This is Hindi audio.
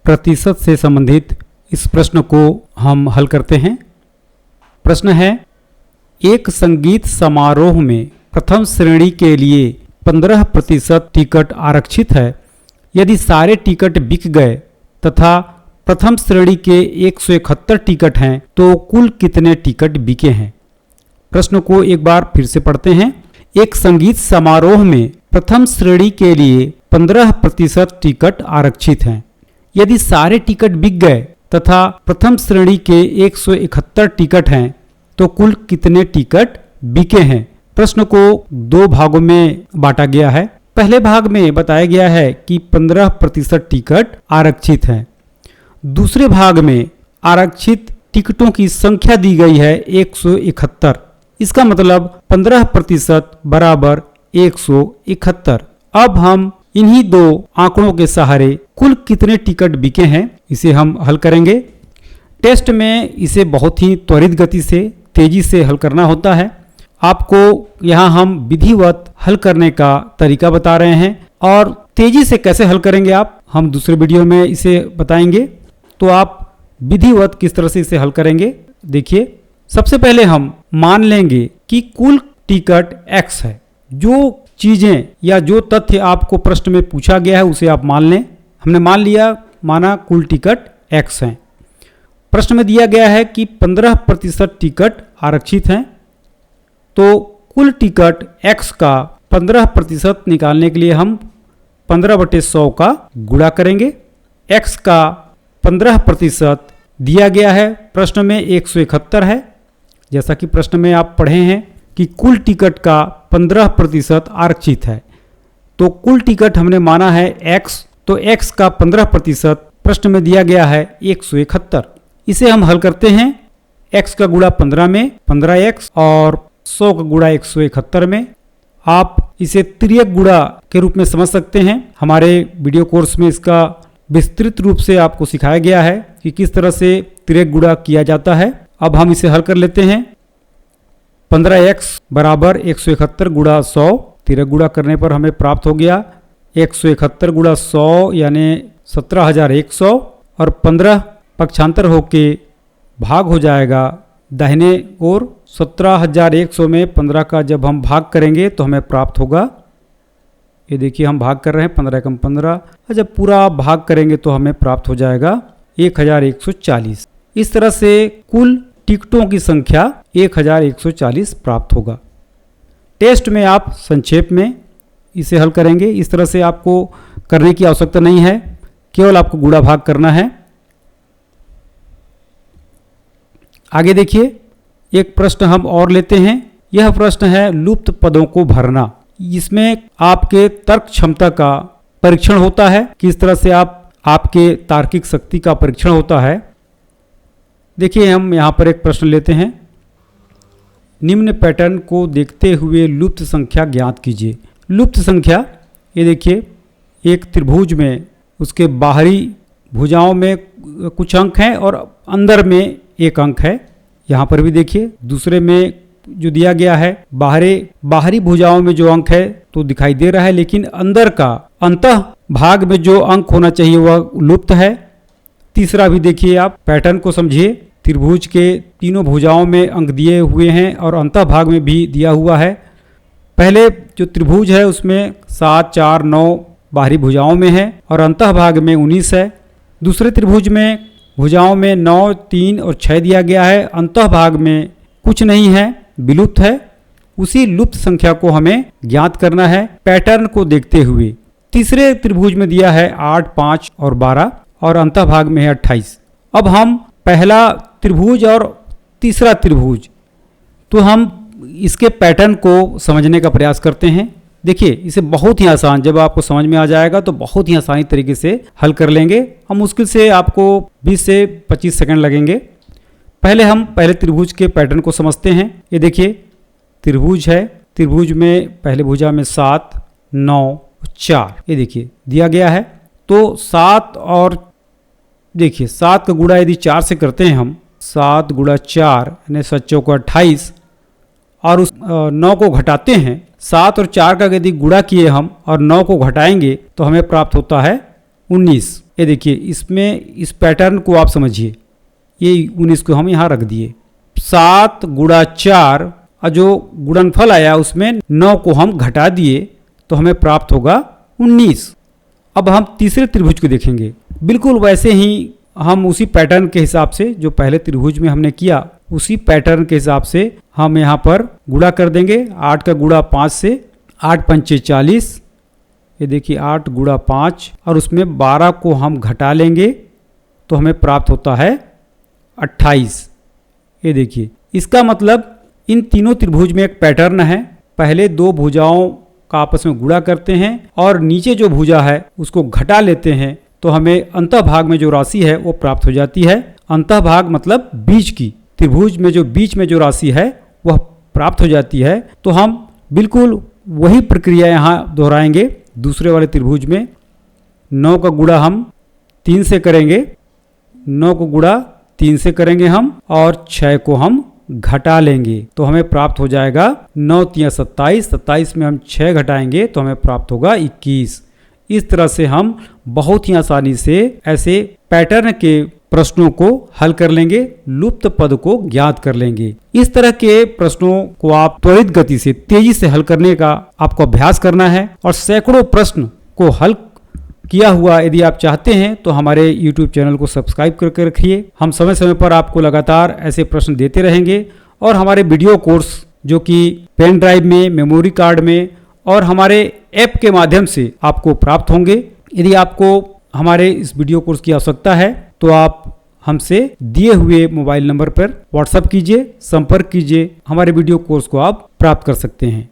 प्रतिशत से संबंधित इस प्रश्न को हम हल करते हैं। प्रश्न है, एक संगीत समारोह में प्रथम श्रेणी के लिए 15% टिकट आरक्षित है। यदि सारे टिकट बिक गए तथा प्रथम श्रेणी के 171 टिकट हैं तो कुल कितने टिकट बिके हैं? प्रश्न को एक बार फिर से पढ़ते हैं। एक संगीत समारोह में प्रथम श्रेणी के लिए 15% टिकट आरक्षित हैं। यदि सारे टिकट बिक गए तथा प्रथम श्रेणी के 171 टिकट हैं तो कुल कितने टिकट बिके हैं? प्रश्न को दो भागों में बांटा गया है। पहले भाग में बताया गया है कि 15% टिकट आरक्षित हैं। दूसरे भाग में आरक्षित टिकटों की संख्या दी गई है 171। इसका मतलब 15% बराबर 171। अब हम इन्हीं दो आंकड़ों के सहारे कुल कितने टिकट बिके हैं इसे हम हल करेंगे। टेस्ट में इसे बहुत ही त्वरित गति से तेजी से हल करना होता है। आपको यहाँ हम विधिवत हल करने का तरीका बता रहे हैं और तेजी से कैसे हल करेंगे आप हम दूसरे वीडियो में इसे बताएंगे। तो आप विधिवत किस तरह से इसे हल करेंगे देखिए। सबसे पहले हम मान लेंगे कि कुल टिकट x है। जो चीजें या जो तथ्य आपको प्रश्न में पूछा गया है उसे आप मान लें। हमने मान लिया, माना कुल टिकट x हैं। प्रश्न में दिया गया है कि 15% टिकट आरक्षित हैं। तो कुल टिकट x का 15% निकालने के लिए हम 15/100 का गुणा करेंगे। x का 15% दिया गया है, प्रश्न में 171 है। जैसा कि प्रश्न में आप पढ़े हैं कि कुल टिकट का 15% आरक्षित है। तो कुल टिकट हमने माना है x, तो x का 15% प्रश्न में दिया गया है 171। इसे हम हल करते हैं। x का गुणा 15 में 15x और 100 का गुणा 171 में। आप इसे तिर्यक गुणा के रूप में समझ सकते हैं। हमारे वीडियो कोर्स में इसका विस्तृत रूप से आपको सिखाया गया है कि किस तरह से तिर्यक गुणा किया जाता है। अब हम इसे हल कर लेते हैं। 15x बराबर 171 गुणा 100, तिर्यक गुणा करने पर हमें प्राप्त हो गया 171 गुणा 100 यानी 17,100 और 15 पक्षांतर होके भाग हो जाएगा दाहिने ओर। 17,100 में 15 का जब हम भाग करेंगे तो हमें प्राप्त होगा, ये देखिए हम भाग कर रहे हैं 15 कम 15, और जब पूरा भाग करेंगे तो हमें प्राप्त हो जाएगा 1,140। इस तरह से कुल टिकटों की संख्या 1,140 प्राप्त होगा। टेस्ट में आप संक्षेप में इसे हल करेंगे। इस तरह से आपको करने की आवश्यकता नहीं है, केवल आपको गुणा भाग करना है। आगे देखिए, एक प्रश्न हम और लेते हैं। यह प्रश्न है लुप्त पदों को भरना। इसमें आपके तर्क क्षमता का परीक्षण होता है, किस तरह से आपके तार्किक शक्ति का परीक्षण होता है। देखिए, हम यहाँ पर एक प्रश्न लेते हैं। निम्न पैटर्न को देखते हुए लुप्त संख्या ज्ञात कीजिए। लुप्त संख्या, ये देखिए एक त्रिभुज में उसके बाहरी भुजाओं में कुछ अंक हैं और अंदर में एक अंक है। यहाँ पर भी देखिए दूसरे में जो दिया गया है बाहरी भुजाओं में जो अंक है तो दिखाई दे रहा है, लेकिन अंदर का अंतः भाग में जो अंक होना चाहिए वह लुप्त है। तीसरा भी देखिए, आप पैटर्न को समझिए। त्रिभुज के तीनों भुजाओं में अंक दिए हुए हैं और अंतः भाग में भी दिया हुआ है। पहले जो त्रिभुज है उसमें 7, 4, 9 बाहरी भुजाओं में है और अंतः भाग में 19 है। दूसरे त्रिभुज में भुजाओं में 9, 3 और 6 दिया गया है, अंतः भाग में कुछ नहीं है, विलुप्त है। उसी लुप्त संख्या को हमें ज्ञात करना है पैटर्न को देखते हुए। तीसरे त्रिभुज में दिया है 8, 5 और 12 और अंतः भाग में है 28। अब हम पहला त्रिभुज और तीसरा त्रिभुज, तो हम इसके पैटर्न को समझने का प्रयास करते हैं। देखिए, इसे बहुत ही आसान, जब आपको समझ में आ जाएगा तो बहुत ही आसानी तरीके से हल कर लेंगे। हम मुश्किल से आपको 20 से 25 सेकंड लगेंगे। पहले त्रिभुज के पैटर्न को समझते हैं। ये देखिए त्रिभुज है, त्रिभुज में पहले भुजा में 7, 9, 4 ये देखिए दिया गया है। तो 7 और देखिए 7 का गुणा यदि 4 से करते हैं हम, 7 गुणा 4 यानी 7 चौका 28 और उस 9 को घटाते हैं। 7 और 4 का यदि गुणा किए हम और 9 को घटाएंगे तो हमें प्राप्त होता है 19। ये देखिए इसमें इस पैटर्न को आप समझिए, ये 19 को हम यहाँ रख दिए। 7 गुणा 4 और जो गुणनफल आया उसमें 9 को हम घटा दिए तो हमें प्राप्त होगा 19। अब हम तीसरे त्रिभुज को देखेंगे। बिल्कुल वैसे ही हम उसी पैटर्न के हिसाब से जो पहले त्रिभुज में हमने किया उसी पैटर्न के हिसाब से हम यहाँ पर गुणा कर देंगे। 8 का गुणा 5 से, 8 पंचे 40, ये देखिए 8 गुणा 5 और उसमें 12 को हम घटा लेंगे तो हमें प्राप्त होता है 28। ये देखिए इसका मतलब इन तीनों त्रिभुज में एक पैटर्न है। पहले दो भुजाओं का आपस में गुणा करते हैं और नीचे जो भुजा है उसको घटा लेते हैं तो हमें अंतः भाग में जो राशि है वो प्राप्त हो जाती है। अंतः भाग मतलब बीच की, त्रिभुज में जो बीच में जो राशि है वह प्राप्त हो जाती है। तो हम बिल्कुल वही प्रक्रिया यहाँ दोहराएंगे दूसरे वाले त्रिभुज में। 9 का गुणा हम 3 से करेंगे, 9 को गुणा 3 से करेंगे हम और 6 को हम घटा लेंगे तो हमें प्राप्त हो जाएगा 9 तिया 27, 27 में हम 6 घटाएंगे तो हमें प्राप्त होगा 21। इस तरह से हम बहुत ही आसानी से ऐसे पैटर्न के प्रश्नों को हल कर लेंगे, लुप्त पद को ज्ञात कर लेंगे। इस तरह के प्रश्नों को आप त्वरित गति से तेजी से हल करने का आपको अभ्यास करना है और सैकड़ों प्रश्न को हल किया हुआ यदि आप चाहते हैं तो हमारे YouTube चैनल को सब्सक्राइब करके रखिए। हम समय समय पर आपको लगातार ऐसे प्रश्न देते रहेंगे और हमारे वीडियो कोर्स जो कि पेन ड्राइव में, मेमोरी कार्ड में और हमारे ऐप के माध्यम से आपको प्राप्त होंगे। यदि आपको हमारे इस वीडियो कोर्स की आवश्यकता है तो आप हमसे दिए हुए मोबाइल नंबर पर व्हाट्सएप कीजिए, संपर्क कीजिए, हमारे वीडियो कोर्स को आप प्राप्त कर सकते हैं।